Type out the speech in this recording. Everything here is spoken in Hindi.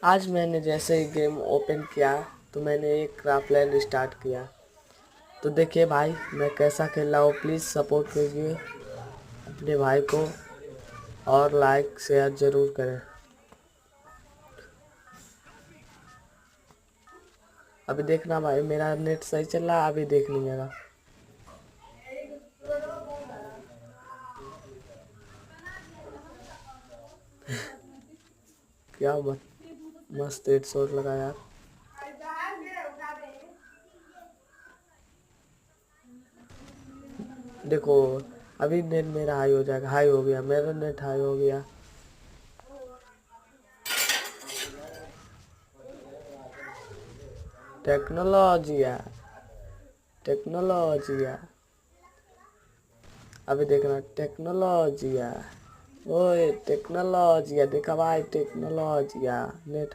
आज मैंने जैसे ही गेम ओपन किया तो मैंने एक क्राफ्टलैंड स्टार्ट किया। तो देखिए भाई मैं कैसा खेल रहा हूँ, प्लीज़ सपोर्ट कीजिए अपने भाई को और लाइक शेयर ज़रूर करें। अभी देखना भाई, मेरा नेट सही चल रहा है, अभी देख लीजिएगा। क्या मस्त हेडशॉट लगा यार। देखो अभी नेट मेरा हाई हो जाएगा, हाई हो गया, मेरा नेट हाई हो गया। टेक्नोलॉजिया टेक्नोलॉजिया अभी देखना टेक्नोलॉजिया। ओए टेक्नोलॉजिया, देखा भाई टेक्नोलॉजिया। नेट